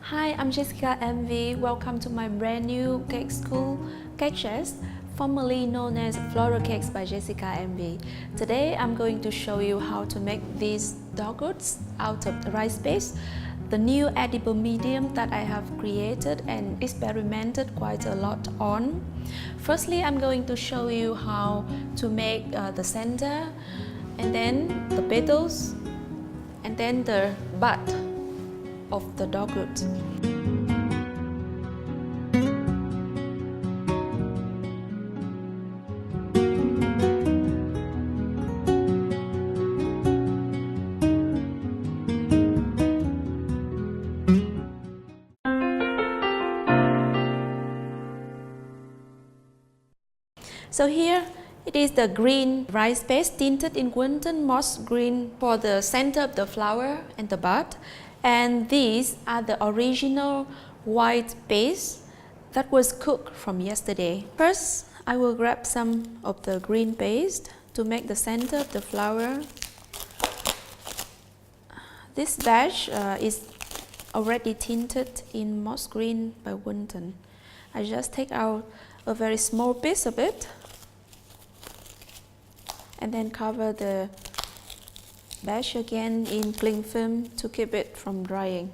Hi, I'm Jessica MV. Welcome to my brand new cake school, Cake Chess, formerly known as Floral Cakes by Jessica MV. Today I'm going to show you how to make these dogwoods out of rice paste, the new edible medium that I have created and experimented quite a lot on. Firstly, I'm going to show you how to make the center, and then the petals, and then the bud of the dogwood. So here it is the green rice paste tinted in Winton moss green for the center of the flower and the bud. And these are the original white paste that was cooked from yesterday. First, I will grab some of the green paste to make the center of the flower. This batch is already tinted in moss green by Winton. I just take out a very small piece of it and then cover the batch again in cling film to keep it from drying.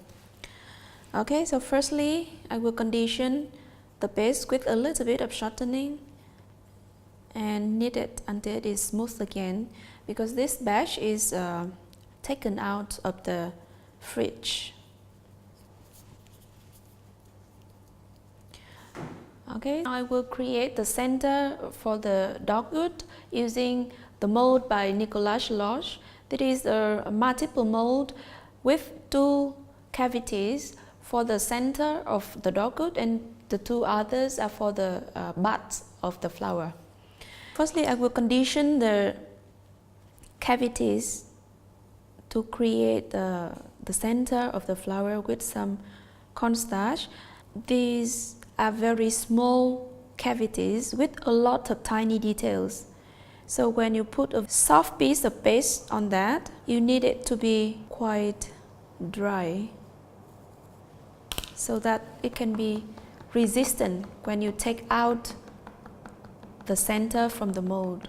Okay, so firstly I will condition the paste with a little bit of shortening and knead it until it is smooth again, because this batch is taken out of the fridge. Okay, I will create the center for the dogwood using the mold by Nicolas Lodge. This is a multiple mold with two cavities for the center of the dogwood, and the two others are for the buds of the flower. Firstly, I will condition the cavities to create the center of the flower with some cornstarch. These are very small cavities with a lot of tiny details. So when you put a soft piece of paste on that, you need it to be quite dry so that it can be resistant when you take out the center from the mold.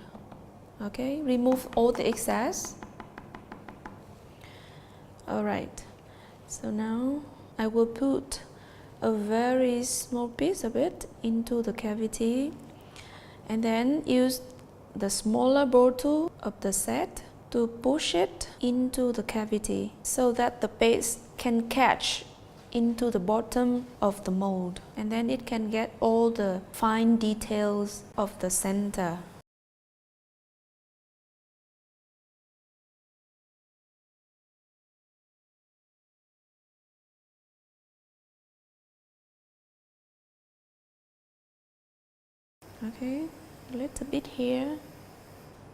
Okay, remove all the excess. Alright, so now I will put a very small piece of it into the cavity and then use the smaller bottle of the set to push it into the cavity so that the paste can catch into the bottom of the mold, and then it can get all the fine details of the center. Okay, a little bit here.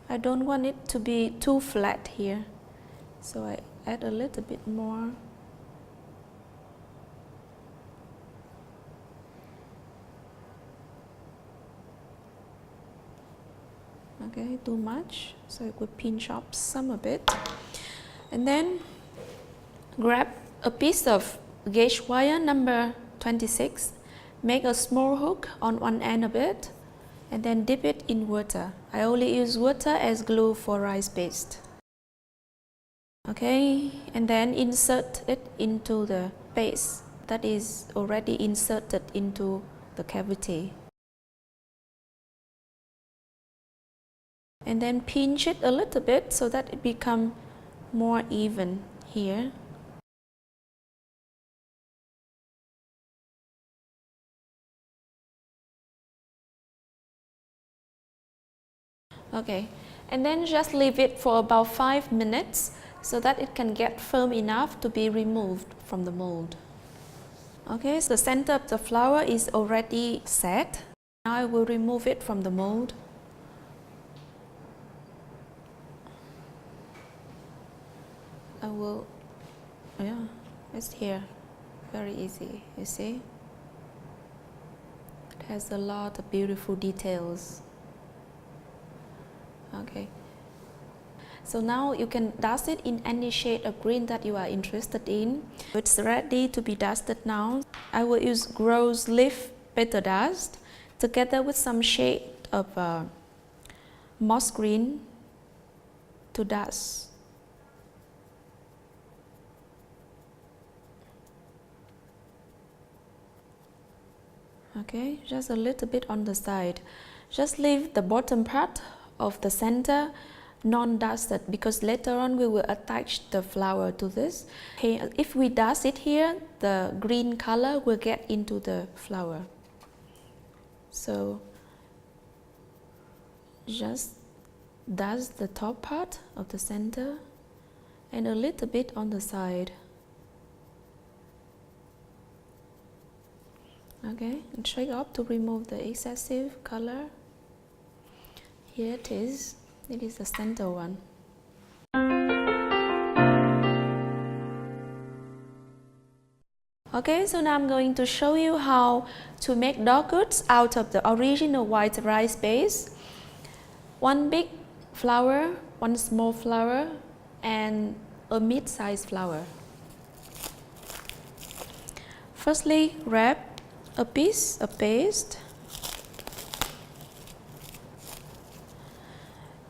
I don't want it to be too flat here, so I add a little bit more. Okay, too much, so I could pinch up some of it. And then grab a piece of gauge wire number 26, make a small hook on one end of it, and then dip it in water. I only use water as glue for rice paste. Okay, and then insert it into the paste that is already inserted into the cavity. And then pinch it a little bit so that it becomes more even here. Okay, and then just leave it for about 5 minutes so that it can get firm enough to be removed from the mold. Okay, so the center of the flower is already set. Now I will remove it from the mold. I will, yeah, it's here, very easy, you see? It has a lot of beautiful details. Okay, So now you can dust it in any shade of green that you are interested in. It's ready to be dusted now. I will use rose leaf petal dust together with some shade of moss green to dust. Okay, just a little bit on the side. Just leave the bottom part of the center non-dusted, because later on we will attach the flower to this. Okay, if we dust it here, the green color will get into the flower. So just dust the top part of the center and a little bit on the side. Okay, and shake off to remove the excessive color. Here it is. It is the center one. Okay, so now I'm going to show you how to make dogwoods out of the original white rice base. One big flower, one small flower, and a mid-sized flower. Firstly, wrap a piece of paste,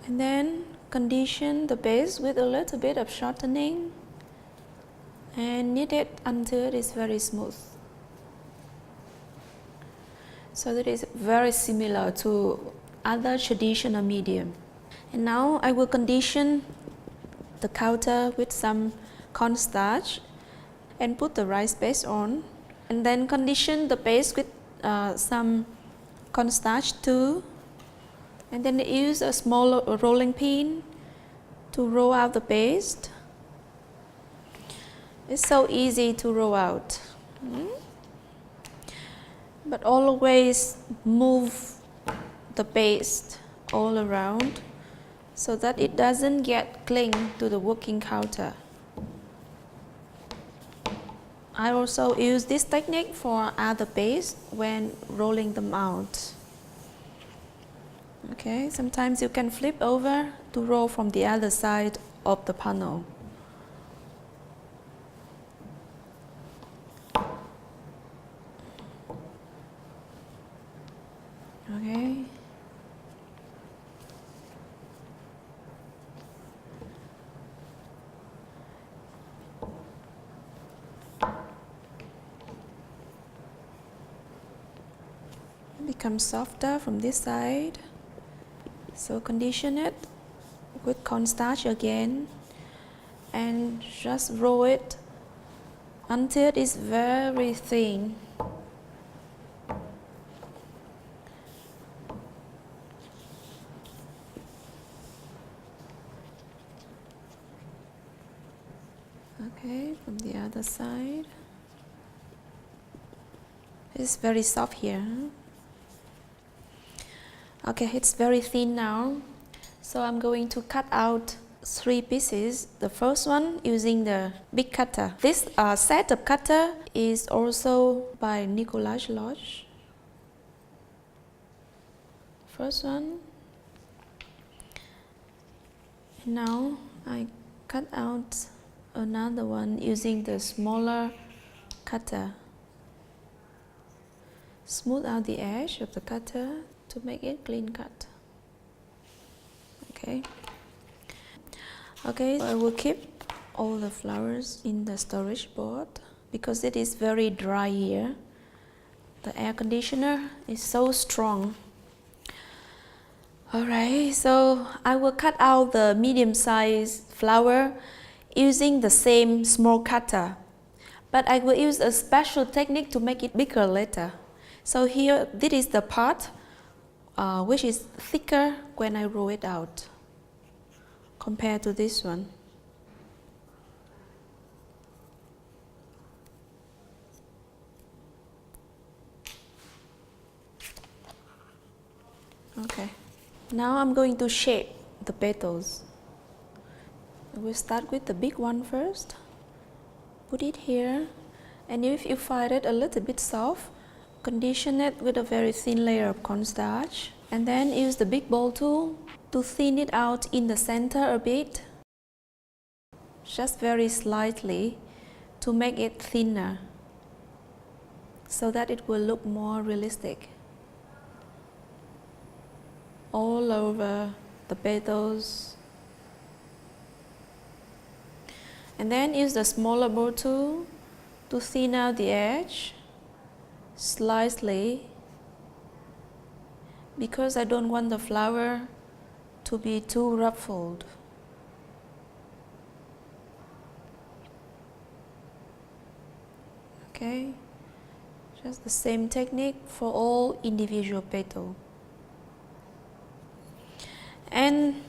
and then condition the base with a little bit of shortening and knead it until it is very smooth. So that is very similar to other traditional medium. And now I will condition the counter with some cornstarch and put the rice base on, and then condition the base with some cornstarch too. And then use a small rolling pin to roll out the paste. It's so easy to roll out. But always move the paste all around so that it doesn't get cling to the working counter. I also use this technique for other paste when rolling them out. Okay, sometimes you can flip over to roll from the other side of the panel. Okay. It becomes softer from this side. So condition it with cornstarch again and just roll it until it is very thin. Okay, from the other side. It's very soft here. Okay, it's very thin now. So I'm going to cut out 3 pieces. The first one using the big cutter. This set of cutter is also by Nicolas Lodge. First one. And now I cut out another one using the smaller cutter. Smooth out the edge of the cutter to make it clean cut. Okay. Okay, I will keep all the flowers in the storage board because it is very dry here. The air conditioner is so strong. Alright, so I will cut out the medium-sized flower using the same small cutter, but I will use a special technique to make it bigger later. So here, this is the part which is thicker when I roll it out compared to this one. Okay, now I'm going to shape the petals. We'll start with the big one first. Put it here, and if you find it a little bit soft, condition it with a very thin layer of cornstarch, and then use the big bowl tool to thin it out in the center a bit just very slightly to make it thinner so that it will look more realistic all over the petals. And then use the smaller bowl tool to thin out the edge slightly, because I don't want the flower to be too ruffled. Okay, just the same technique for all individual petals. And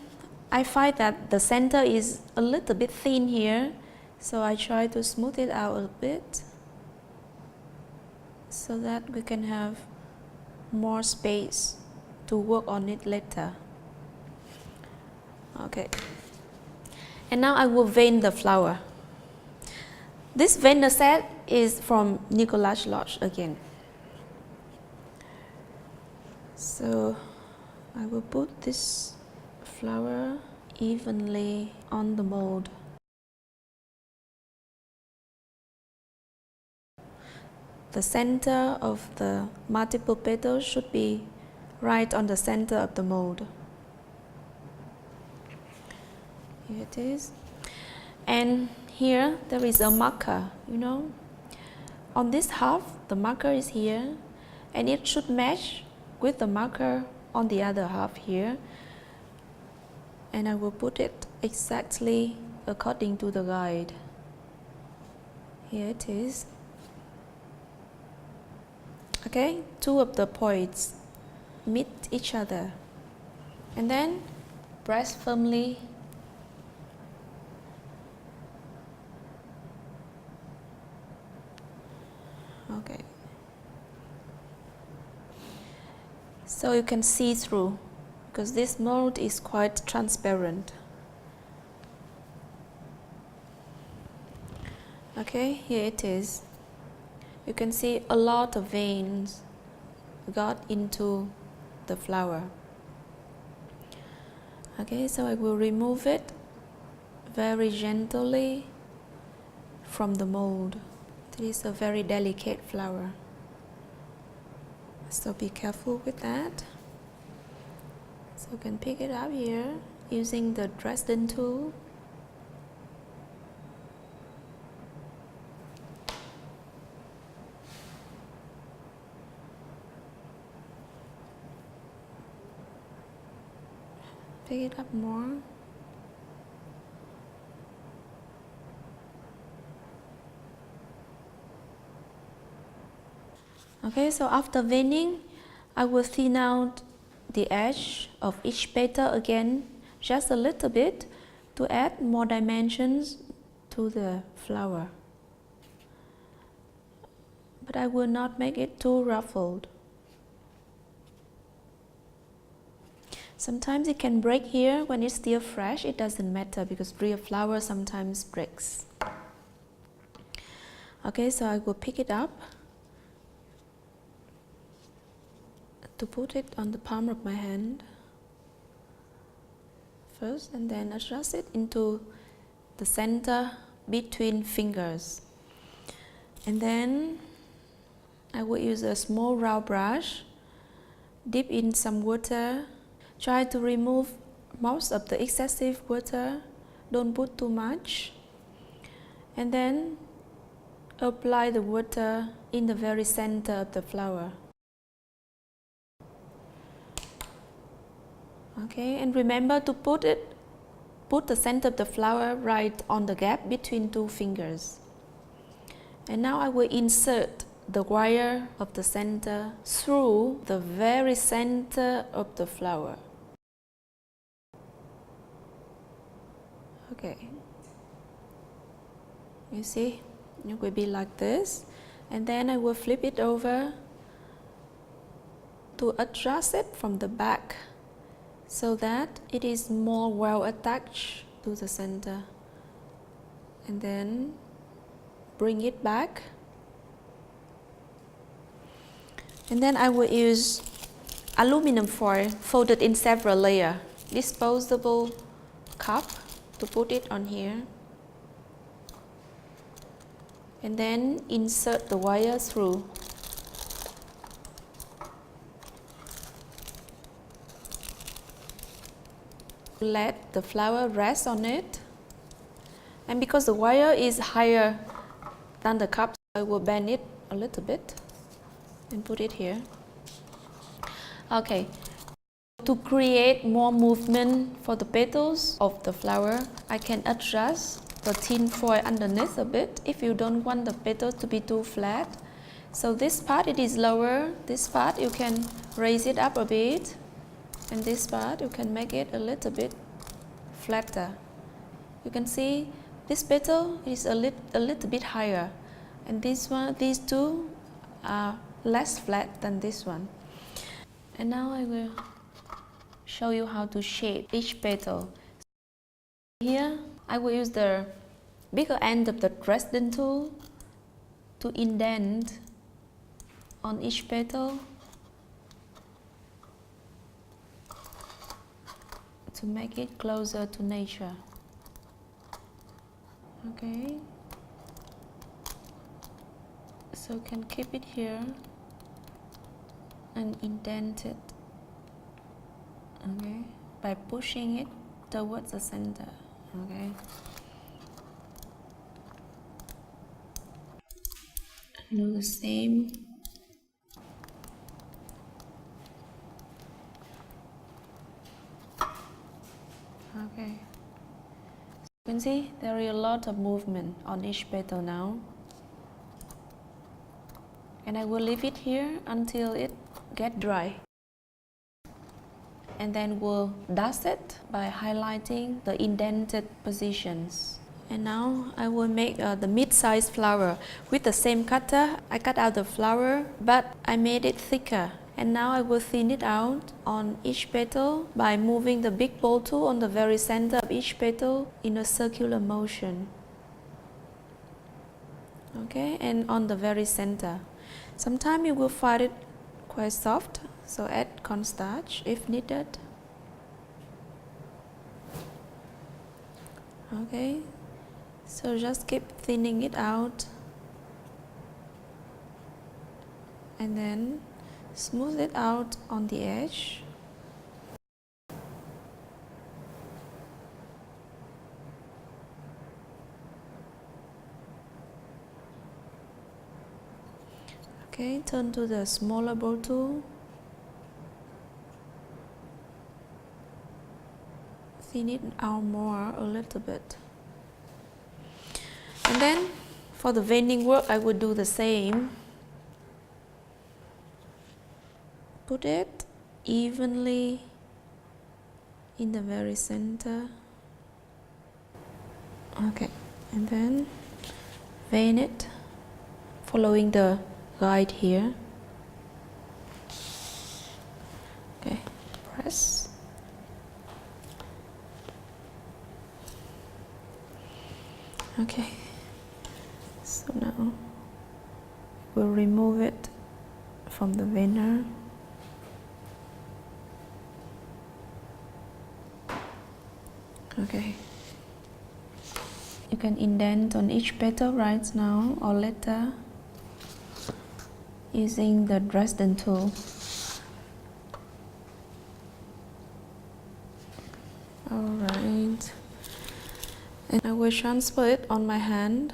I find that the center is a little bit thin here, so I try to smooth it out a bit so that we can have more space to work on it later. Okay, and now I will vein the flower. This veiner set is from Nicholas Lodge again. So I will put this flower evenly on the mold. The center of the multiple petals should be right on the center of the mold. Here it is. And here there is a marker, you know. On this half, the marker is here, and it should match with the marker on the other half here. And I will put it exactly according to the guide. Here it is. Okay, two of the points meet each other, and then press firmly. Okay, so you can see through, because this mold is quite transparent. Okay, here it is. You can see a lot of veins got into the flower. Okay, so I will remove it very gently from the mold. It is a very delicate flower, so be careful with that. So you can pick it up here using the Dresden tool. Pick it up more. Okay, so after veining, I will thin out the edge of each petal again, just a little bit, to add more dimensions to the flower. But I will not make it too ruffled. Sometimes it can break here when it's still fresh. It doesn't matter, because real flower sometimes breaks. Okay, so I will pick it up to put it on the palm of my hand first, and then adjust it into the center between fingers. And then I will use a small round brush, dip in some water, try to remove most of the excessive water, don't put too much, and then apply the water in the very center of the flower. Okay, and remember to put the center of the flower right on the gap between two fingers. And now I will insert the wire of the center through the very center of the flower. Okay, you see, it will be like this, and then I will flip it over to adjust it from the back so that it is more well attached to the center, and then bring it back. And then I will use aluminum foil folded in several layers, disposable cup, to put it on here. and then insert the wire through. Let the flower rest on it, and because the wire is higher than the cup, I will bend it a little bit and put it here. Okay, to create more movement for the petals of the flower, I can adjust the tin foil underneath a bit if you don't want the petals to be too flat. So this part it is lower, this part you can raise it up a bit, and this part you can make it a little bit flatter. You can see this petal is a little bit higher, and these two are less flat than this one. And now I will show you how to shape each petal. Here I will use the bigger end of the Dresden tool to indent on each petal to make it closer to nature. Okay, so you can keep it here and indent it, okay, by pushing it towards the center. Okay, do the same. Okay, you can see there is a lot of movement on each petal now, and I will leave it here until it gets dry, and then we'll dust it by highlighting the indented positions. And now I will make the mid-sized flower. With the same cutter, I cut out the flower, but I made it thicker. And now I will thin it out on each petal by moving the big ball tool on the very center of each petal in a circular motion. Okay, and on the very center. Sometimes you will find it quite soft, so add cornstarch if needed. Okay, so just keep thinning it out and then smooth it out on the edge. Okay, turn to the smaller ball tool. Thin it out more a little bit. And then for the veining work, I would do the same. Put it evenly in the very center. Okay, and then vein it following the guide here. Okay, press. Okay, so now we'll remove it from the veiner. Okay, you can indent on each petal right now or later using the Dresden tool. Alright, and I will transfer it on my hand.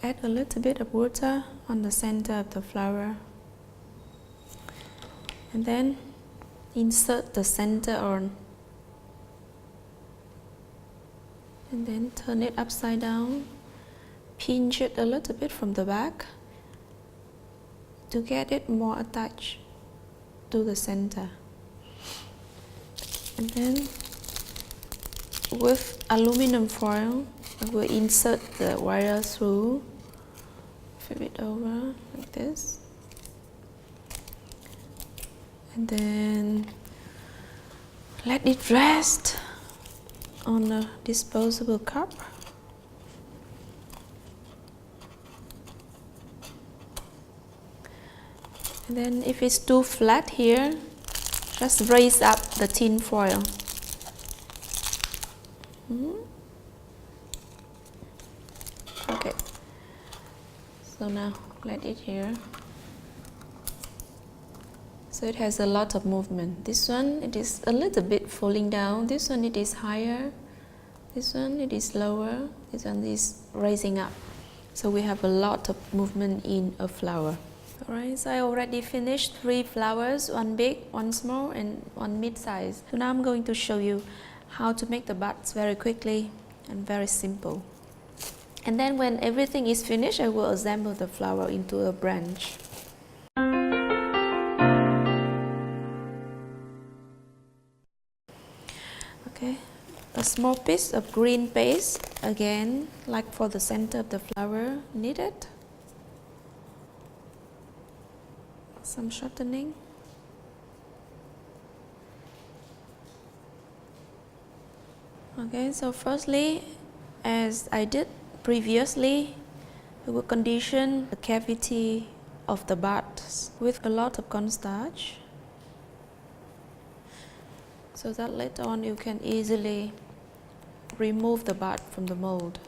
Add a little bit of water on the center of the flower. And then insert the center on, and then turn it upside down, pinch it a little bit from the back to get it more attached to the center. And then with aluminum foil, I will insert the wire through, flip it over like this. And then let it rest on a disposable cup. And then if it's too flat here, just raise up the tin foil Okay, so now let it here. So it has a lot of movement. This one, it is a little bit falling down. This one, it is higher. This one, it is lower. This one is raising up. So we have a lot of movement in a flower. Alright, so I already finished 3 flowers, one big, one small, and one mid-size. So now I'm going to show you how to make the buds very quickly and very simple. And then when everything is finished, I will assemble the flower into a branch. Okay, a small piece of green paste, again, like for the center of the flower, needed. Some shortening. Okay, so firstly, as I did previously, we will condition the cavity of the buds with a lot of cornstarch, so that later on you can easily remove the bud from the mold.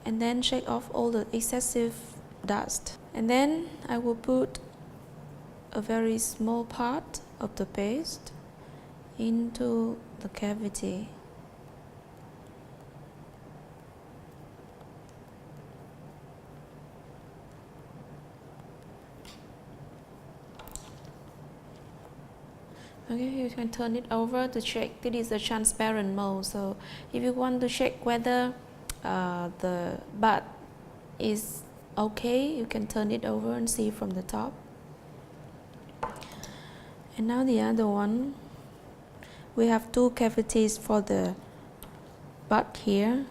And then shake off all the excessive dust. And then I will put a very small part of the paste into the cavity. Okay, you can turn it over to check. This is a transparent mold, so if you want to check whether the bud is okay, you can turn it over and see from the top. And now the other one, we have 2 cavities for the bud here.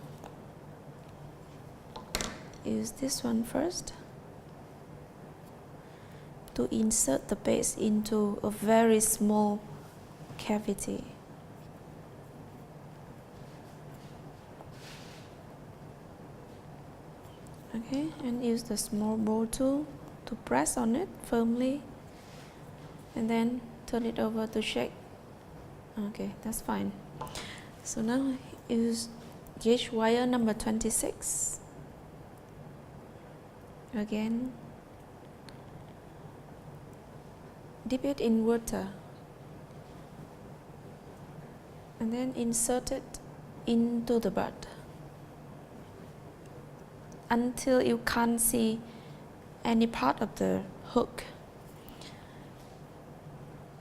Use this one first to insert the paste into a very small cavity. Okay, and use the small bowl tool to press on it firmly and then turn it over to shake. Okay, that's fine. So now use gauge wire number 26. Again, dip it in water and then insert it into the bud until you can't see any part of the hook,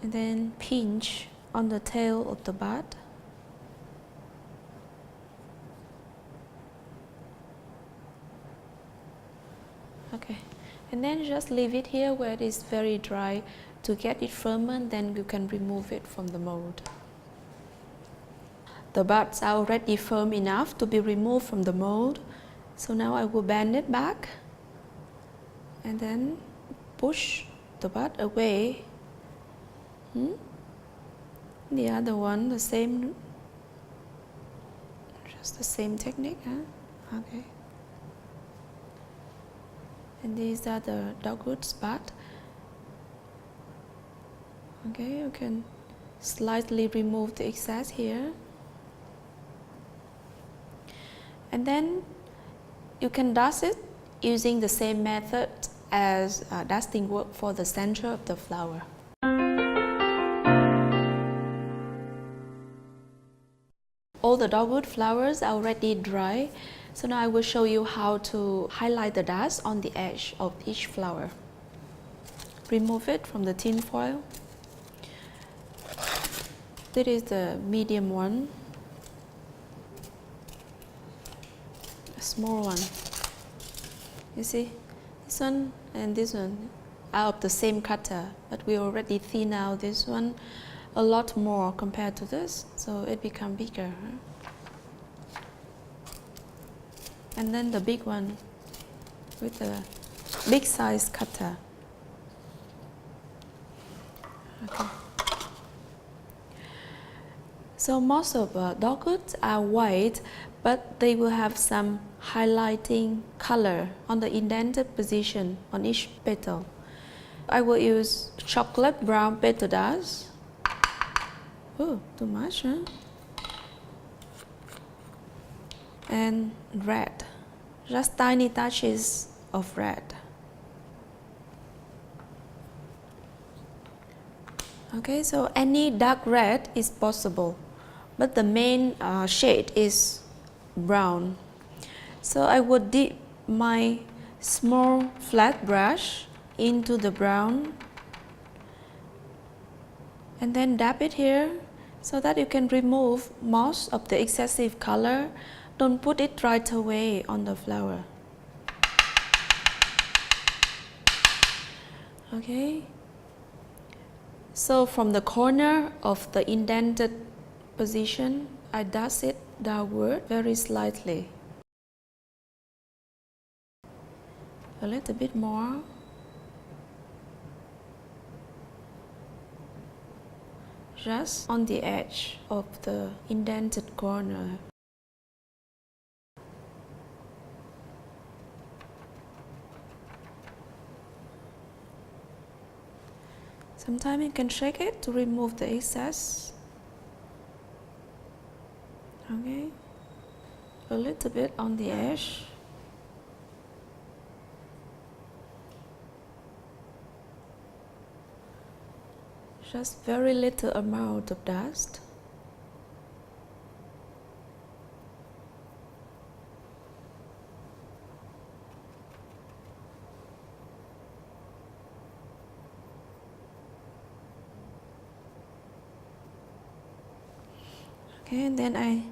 and then pinch on the tail of the bud. Okay, and then just leave it here where it is very dry to get it firmer, then you can remove it from the mold. The buds are already firm enough to be removed from the mold. So now I will bend it back and then push the bud away. The other one, the same, just the same technique, huh? Okay. And these are the dogwoods bud. Okay, you can slightly remove the excess here. And then you can dust it using the same method as dusting work for the center of the flower. All the dogwood flowers are already dry, so now I will show you how to highlight the dust on the edge of each flower. Remove it from the tin foil. This is the medium one. A small one. You see, this one and this one are of the same cutter, but we already thin out this one a lot more compared to this, so it becomes bigger. And then the big one with the big size cutter. Okay. So most of dogwoods are white, but they will have some highlighting color on the indented position on each petal. I will use chocolate brown petal dust. Oh, too much, huh? And red just tiny touches of red. Okay, so any dark red is possible, but the main shade is brown. So I would dip my small flat brush into the brown and then dab it here so that you can remove most of the excessive color. Don't put it right away on the flower. Okay. So from the corner of the indented position, I dust it downward very slightly. A little bit more. Just on the edge of the indented corner. Sometimes you can shake it to remove the excess. Okay, a little bit on the edge. Just very little amount of dust. Okay, and then I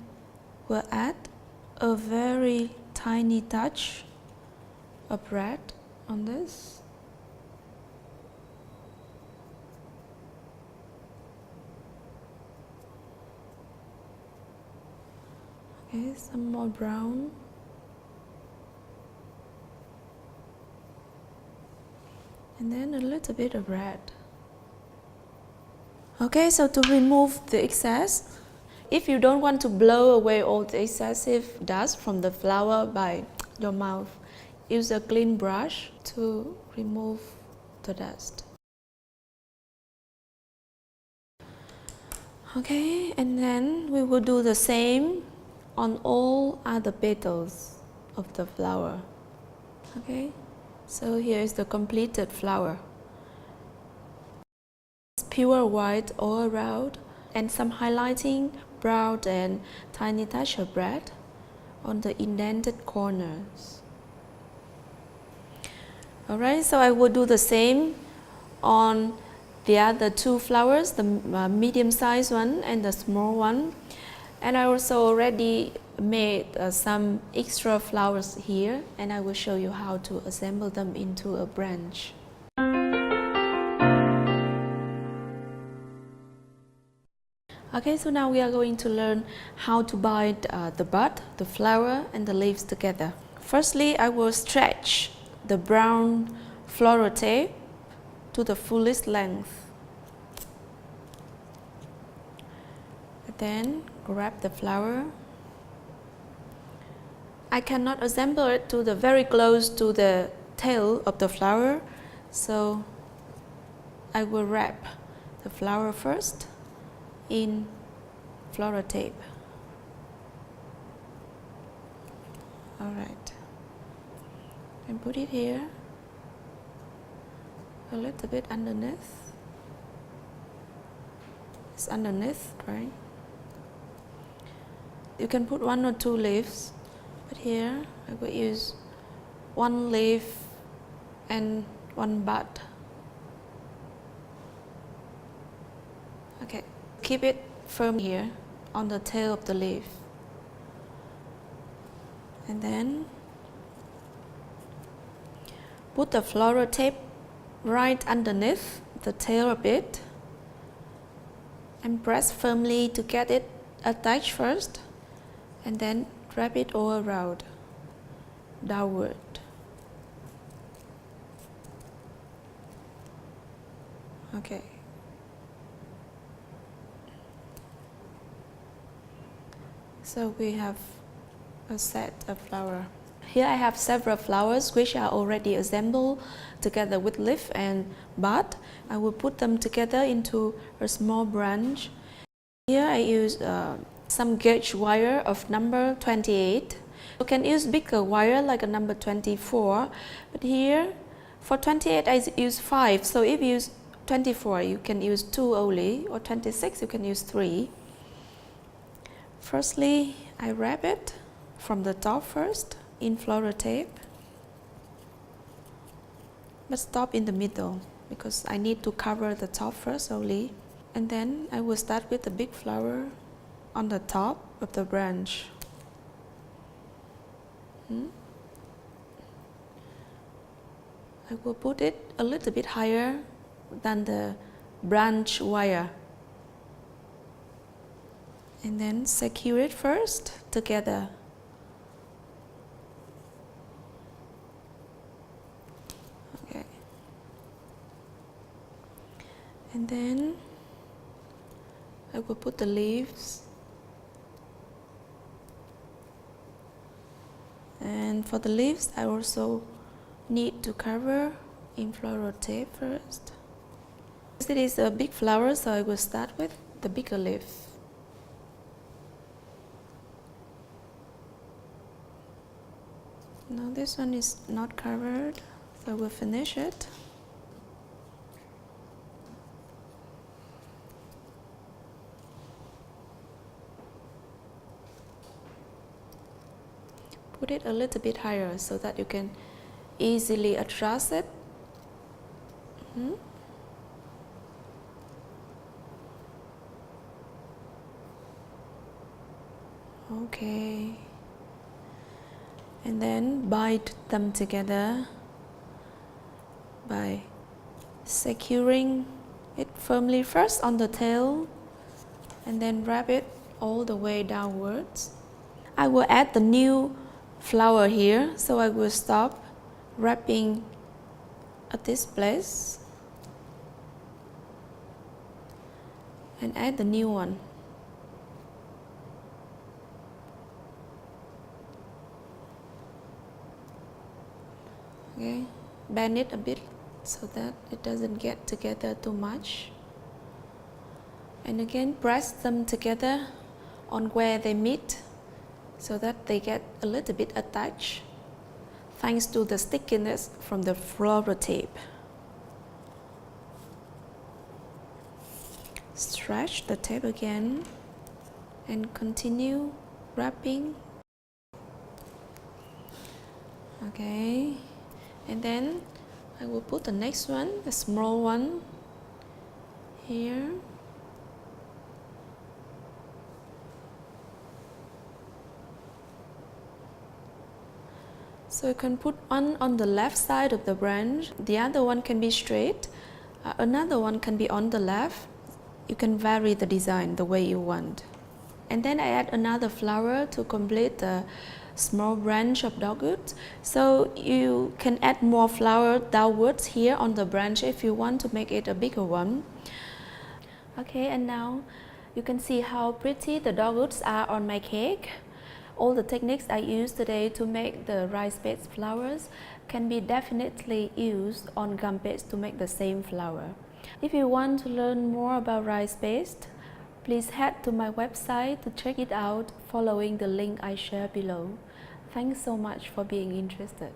will add a very tiny touch of red on this. Okay, some more brown. And then a little bit of red. Okay, so to remove the excess, if you don't want to blow away all the excessive dust from the flower by your mouth, use a clean brush to remove the dust. Okay, and then we will do the same on all other petals of the flower. Okay, so here is the completed flower. It's pure white all around and some highlighting, brown and tiny touch of red on the indented corners. Alright, so I will do the same on the other two flowers, the medium-sized one and the small one. And I also already made some extra flowers here, and I will show you how to assemble them into a branch. Okay, so now we are going to learn how to bind the bud, the flower and the leaves together. Firstly, I will stretch the brown floral tape to the fullest length. Then grab the flower. I cannot assemble it to the very close to the tail of the flower, so I will wrap the flower first in floral tape. Alright, and put it here, a little bit underneath. It's underneath, right? You can put one or two leaves, but here I will use one leaf and one bud. Okay, keep it firm here on the tail of the leaf. And then put the floral tape right underneath the tail of it and press firmly to get it attached first, and then wrap it all around downward. Okay. So we have a set of flower. Here I have several flowers which are already assembled together with leaf and bud. I will put them together into a small branch. Here I use some gauge wire of number 28 You can use bigger wire like a number 24, but here for 28 I use 5, so if you use 24 you can use 2 only, or 26 you can use 3. Firstly, I wrap it from the top first in floral tape, but stop in the middle because I need to cover the top first only. And then I will start with the big flower on the top of the branch. I will put it a little bit higher than the branch wire. And then secure it first together. Okay. And then I will put the leaves. And for the leaves, I also need to cover in floral tape first. It is a big flower, so I will start with the bigger leaf. Now this one is not covered, so I will finish it. Put it a little bit higher so that you can easily adjust it. Okay. And then bind them together by securing it firmly first on the tail and then wrap it all the way downwards. I will add the new flower here, so I will stop wrapping at this place and add the new one. Okay, bend it a bit so that it doesn't get together too much. And again, press them together on where they meet so that they get a little bit attached thanks to the stickiness from the floral tape. Stretch the tape again and continue wrapping. Okay, and then I will put the next one, the small one, here. So you can put one on the left side of the branch, the other one can be straight, another one can be on the left. You can vary the design the way you want. And then I add another flower to complete the small branch of dogwood. So you can add more flower downwards here on the branch if you want to make it a bigger one. Okay, and now you can see how pretty the dogwoods are on my cake. All the techniques I used today to make the rice paste flowers can be definitely used on gum paste to make the same flower. If you want to learn more about rice paste, please head to my website to check it out following the link I share below. Thanks so much for being interested.